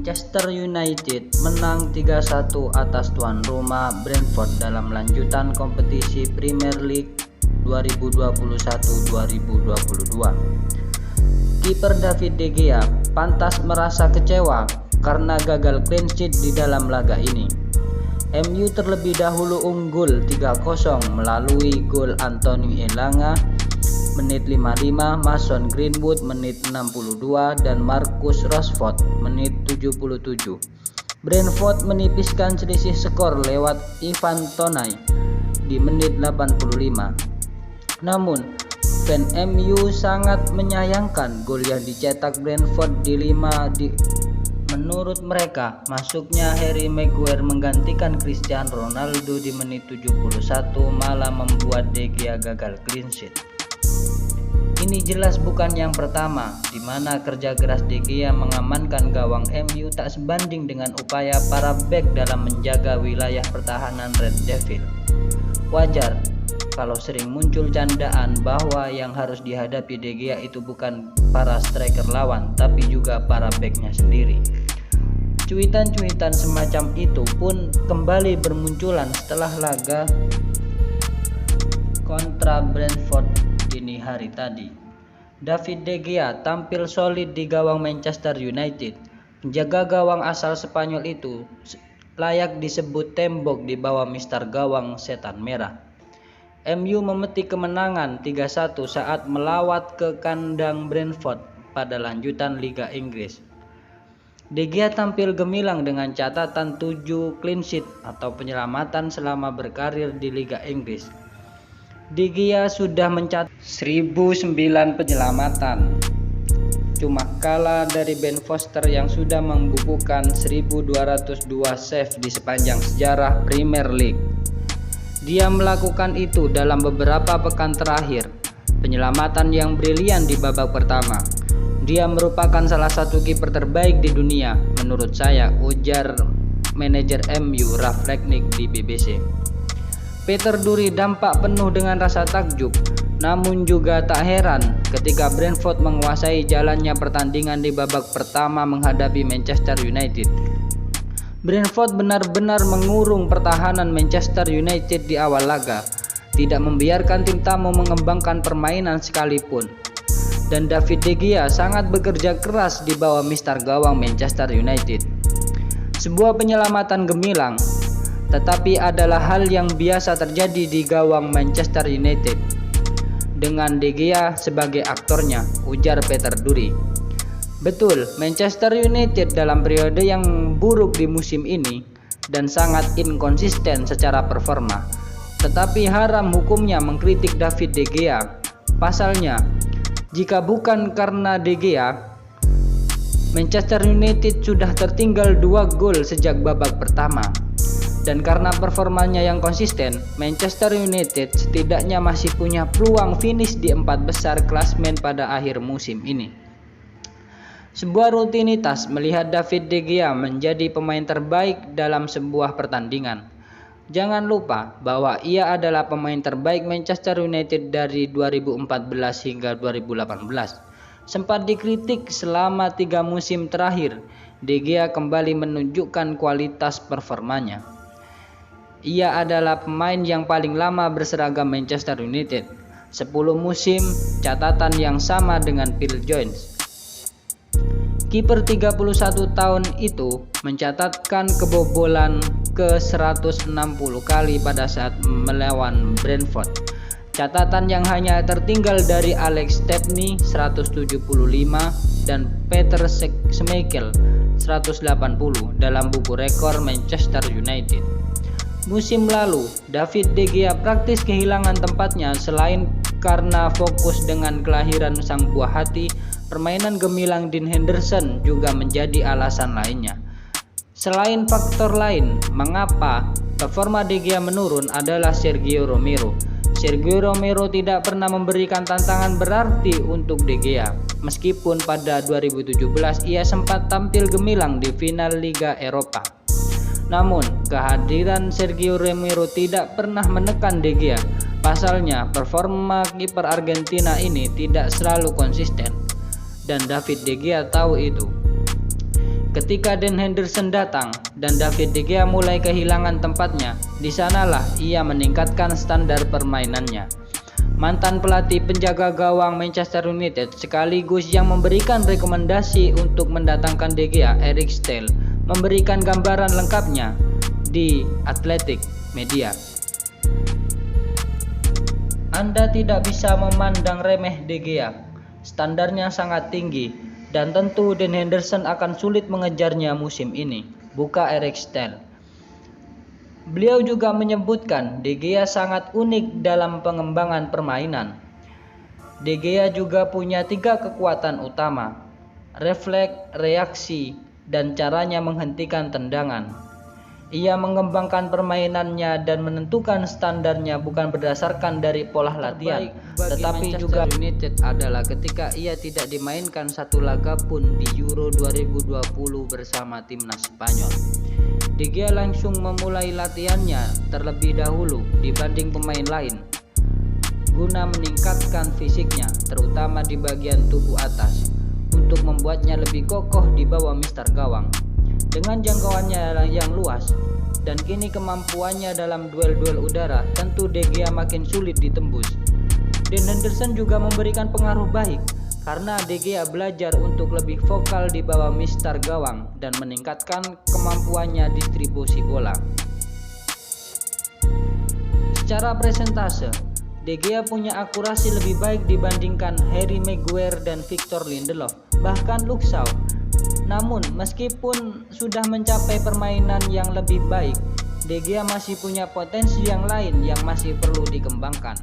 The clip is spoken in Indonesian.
Manchester United menang 3-1 atas tuan rumah Brentford dalam lanjutan kompetisi Premier League 2021-2022. Kiper David De Gea pantas merasa kecewa karena gagal clean sheet di dalam laga ini. MU terlebih dahulu unggul 3-0 melalui gol Anthony Elanga menit 55, Mason Greenwood menit 62, dan Marcus Rashford menit 77. Brentford menipiskan selisih skor lewat Ivan Toney di menit 85. Namun, fan MU sangat menyayangkan gol yang dicetak Brentford menurut mereka, masuknya Harry Maguire menggantikan Cristiano Ronaldo di menit 71 malah membuat De Gea gagal clean sheet. Ini jelas bukan yang pertama di mana kerja keras De Gea mengamankan gawang MU tak sebanding dengan upaya para bek dalam menjaga wilayah pertahanan Red Devil. Wajar kalau sering muncul candaan bahwa yang harus dihadapi De Gea itu bukan para striker lawan tapi juga para beknya sendiri. Cuitan-cuitan semacam itu pun kembali bermunculan setelah laga kontra Brentford dini hari tadi. David De Gea tampil solid di gawang Manchester United. Penjaga gawang asal Spanyol itu layak disebut tembok di bawah Mister Gawang Setan Merah. MU memetik kemenangan 3-1 saat melawat ke kandang Brentford pada lanjutan Liga Inggris. De Gea tampil gemilang dengan catatan 7 clean sheet atau penyelamatan selama berkarir di Liga Inggris. De Gea sudah mencatat 1009 penyelamatan, cuma kalah dari Ben Foster yang sudah membukukan 1202 save di sepanjang sejarah Premier League. Dia melakukan itu dalam beberapa pekan terakhir. Penyelamatan yang brilian di babak pertama. Dia merupakan salah satu kiper terbaik di dunia menurut saya, ujar manajer MU Ralf Rangnick di BBC. Peter Drury tampak penuh dengan rasa takjub, namun juga tak heran ketika Brentford menguasai jalannya pertandingan di babak pertama menghadapi Manchester United. Brentford benar-benar mengurung pertahanan Manchester United di awal laga, tidak membiarkan tim tamu mengembangkan permainan sekalipun. Dan David De Gea sangat bekerja keras di bawah Mister Gawang Manchester United. Sebuah penyelamatan gemilang, tetapi adalah hal yang biasa terjadi di gawang Manchester United dengan De Gea sebagai aktornya, ujar Peter Drury. Betul, Manchester United dalam periode yang buruk di musim ini dan sangat inkonsisten secara performa. Tetapi haram hukumnya mengkritik David De Gea. Pasalnya, jika bukan karena De Gea, Manchester United sudah tertinggal 2 gol sejak babak pertama. Dan karena performanya yang konsisten, Manchester United setidaknya masih punya peluang finish di 4 besar klasemen pada akhir musim ini. Sebuah rutinitas melihat David De Gea menjadi pemain terbaik dalam sebuah pertandingan. Jangan lupa bahwa ia adalah pemain terbaik Manchester United dari 2014 hingga 2018. Sempat dikritik selama 3 musim terakhir, De Gea kembali menunjukkan kualitas performanya. Ia adalah pemain yang paling lama berseragam Manchester United, 10 musim, catatan yang sama dengan Phil Jones. Kiper 31 tahun itu mencatatkan kebobolan ke 160 kali pada saat melawan Brentford. Catatan yang hanya tertinggal dari Alex Stepney 175 dan Peter Schmeichel 180 dalam buku rekor Manchester United. Musim lalu, David De Gea praktis kehilangan tempatnya selain karena fokus dengan kelahiran sang buah hati, permainan gemilang Dean Henderson juga menjadi alasan lainnya. Selain faktor lain, mengapa performa De Gea menurun adalah Sergio Romero. Sergio Romero tidak pernah memberikan tantangan berarti untuk De Gea, meskipun pada 2017 ia sempat tampil gemilang di final Liga Eropa. Namun, kehadiran Sergio Romero tidak pernah menekan De Gea. Pasalnya, performa kiper Argentina ini tidak selalu konsisten, dan David De Gea tahu itu. Ketika Dean Henderson datang dan David De Gea mulai kehilangan tempatnya, di sanalah ia meningkatkan standar permainannya. Mantan pelatih penjaga gawang Manchester United sekaligus yang memberikan rekomendasi untuk mendatangkan De Gea, Erik Stell, memberikan gambaran lengkapnya di Athletic Media. Anda tidak bisa memandang remeh De Gea. Standarnya sangat tinggi dan tentu Dean Henderson akan sulit mengejarnya musim ini, buka Erik Stell. Beliau juga menyebutkan De Gea sangat unik dalam pengembangan permainan. De Gea juga punya 3 kekuatan utama: refleks, reaksi, dan caranya menghentikan tendangan. Ia mengembangkan permainannya dan menentukan standarnya bukan berdasarkan dari pola latihan, tetapi juga United adalah ketika ia tidak dimainkan satu laga pun di Euro 2020 bersama timnas Spanyol. De Gea langsung memulai latihannya terlebih dahulu dibanding pemain lain guna meningkatkan fisiknya, terutama di bagian tubuh atas, untuk membuatnya lebih kokoh di bawah mister gawang. Dengan jangkauannya yang luas dan kini kemampuannya dalam duel-duel udara, tentu De Gea makin sulit ditembus. Dean Henderson juga memberikan pengaruh baik karena De Gea belajar untuk lebih vokal di bawah mister gawang dan meningkatkan kemampuannya distribusi bola. Secara presentase, De Gea punya akurasi lebih baik dibandingkan Harry Maguire dan Victor Lindelof, bahkan Luke Shaw. Namun, meskipun sudah mencapai permainan yang lebih baik, De Gea masih punya potensi yang lain yang masih perlu dikembangkan.